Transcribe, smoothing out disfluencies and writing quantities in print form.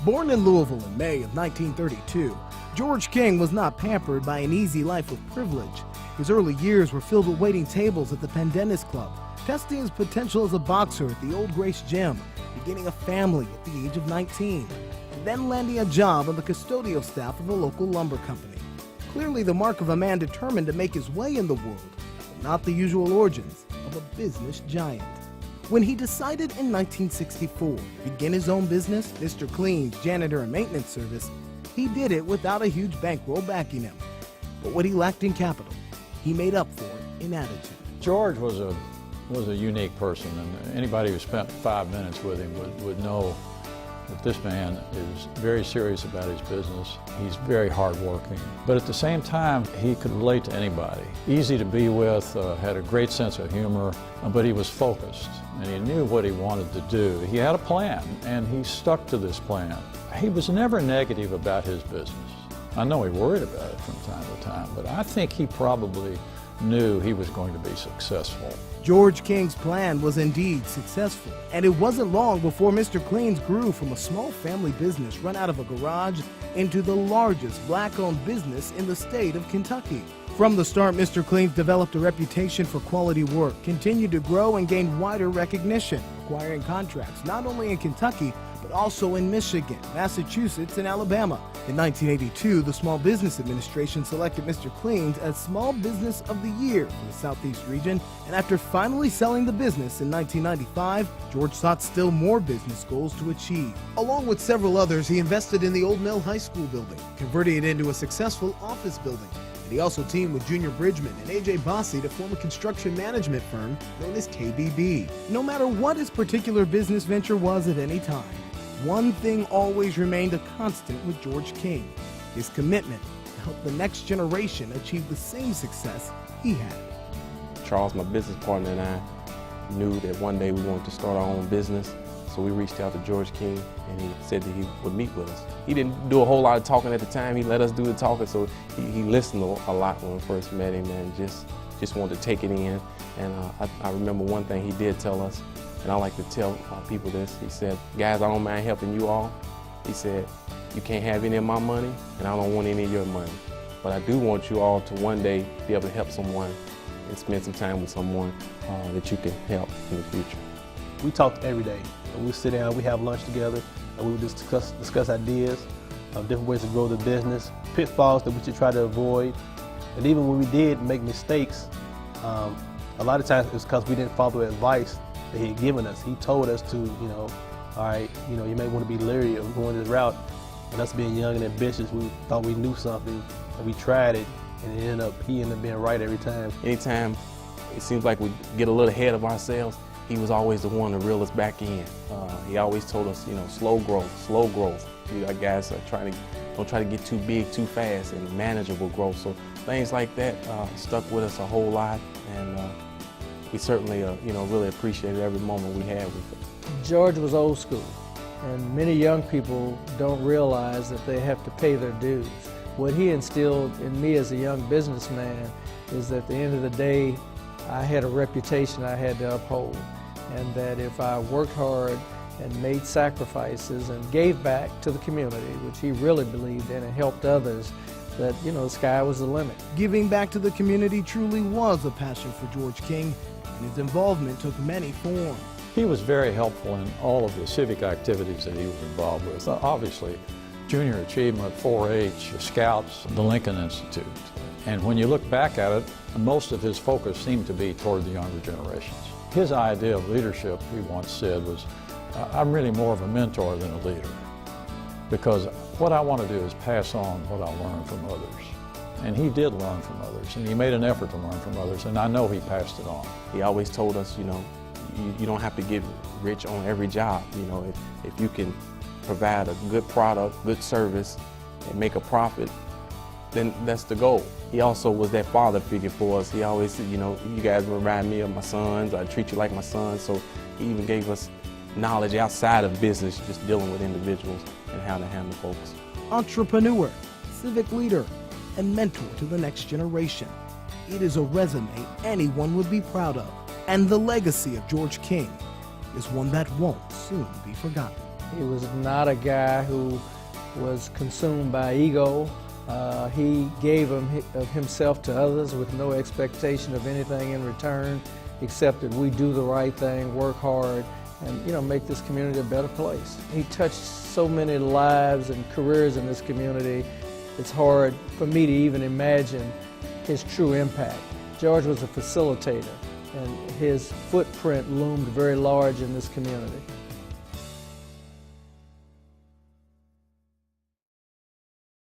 Born in Louisville in May of 1932, George King was not pampered by an easy life of privilege. His early years were filled with waiting tables at the Pendennis Club, testing his potential as a boxer at the Old Grace Gym, beginning a family at the age of 19, and then landing a job on the custodial staff of a local lumber company. Clearly the mark of a man determined to make his way in the world, but not the usual origins of a business giant. When he decided in 1964 to begin his own business, Mr. Clean's janitor and maintenance service, he did it without a huge bankroll backing him. But what he lacked in capital, he made up for it in attitude. George was a unique person, and anybody who spent 5 minutes with him would know that this man is very serious about his business. He's very hardworking, but at the same time, he could relate to anybody. Easy to be with, had a great sense of humor, but he was focused, and he knew what he wanted to do. He had a plan, and he stuck to this plan. He was never negative about his business. I know he worried about it from time to time, but I think he probably knew he was going to be successful. George King's plan was indeed successful, and it wasn't long before Mr. Clean's grew from a small family business run out of a garage into the largest black-owned business in the state of Kentucky. From the start, Mr. Clean's developed a reputation for quality work, continued to grow and gain wider recognition, acquiring contracts not only in Kentucky, but also in Michigan, Massachusetts, and Alabama. In 1982, the Small Business Administration selected Mr. Clean's as Small Business of the Year for the Southeast region, and after finally selling the business in 1995, George sought still more business goals to achieve. Along with several others, he invested in the Old Mill High School building, converting it into a successful office building. And he also teamed with Junior Bridgman and A.J. Bossy to form a construction management firm known as KBB. No matter what his particular business venture was at any time, one thing always remained a constant with George King: his commitment to help the next generation achieve the same success he had. Charles, my business partner, and I knew that one day we wanted to start our own business, so we reached out to George King, and he said that he would meet with us. He didn't do a whole lot of talking at the time. He let us do the talking, so he listened a lot when we first met him, and just wanted to take it in. And I remember one thing he did tell us, and I like to tell people this. He said, "Guys, I don't mind helping you all." He said, "You can't have any of my money, and I don't want any of your money. But I do want you all to one day be able to help someone and spend some time with someone that you can help in the future." We talk every day. We sit down, we have lunch together, and we would just discuss ideas, different ways to grow the business, pitfalls that we should try to avoid. And even when we did make mistakes, a lot of times it was because we didn't follow the advice that he had given us. He told us to, all right, you may want to be leery of going this route. And us being young and ambitious, we thought we knew something, and we tried it, and he ended up being right every time. Anytime it seems like we get a little ahead of ourselves, he was always the one to reel us back in. He always told us, slow growth, slow growth. You guys don't try to get too big too fast, and manageable growth. So things like that stuck with us a whole lot, and we certainly, really appreciated every moment we had with him. George was old school, and many young people don't realize that they have to pay their dues. What he instilled in me as a young businessman is that at the end of the day, I had a reputation I had to uphold, and that if I worked hard and made sacrifices and gave back to the community, which he really believed in, and helped others, that, the sky was the limit. Giving back to the community truly was a passion for George King, and his involvement took many forms. He was very helpful in all of the civic activities that he was involved with. Obviously, Junior Achievement, 4-H, Scouts, the Lincoln Institute. And when you look back at it, most of his focus seemed to be toward the younger generations. His idea of leadership, he once said, was, "I'm really more of a mentor than a leader, because what I want to do is pass on what I learned from others." And he did learn from others, and he made an effort to learn from others, and I know he passed it on. He always told us, you don't have to get rich on every job. If you can provide a good product, good service, and make a profit, then that's the goal. He also was that father figure for us. He always said, "You guys remind me of my sons. I treat you like my sons." So he even gave us knowledge outside of business, just dealing with individuals and how to handle folks. Entrepreneur, civic leader, and mentor to the next generation. It is a resume anyone would be proud of, and the legacy of George King is one that won't soon be forgotten. He was not a guy who was consumed by ego. He gave of himself to others with no expectation of anything in return, except that we do the right thing, work hard, and make this community a better place. He touched so many lives and careers in this community. It's hard for me to even imagine his true impact. George was a facilitator, and his footprint loomed very large in this community.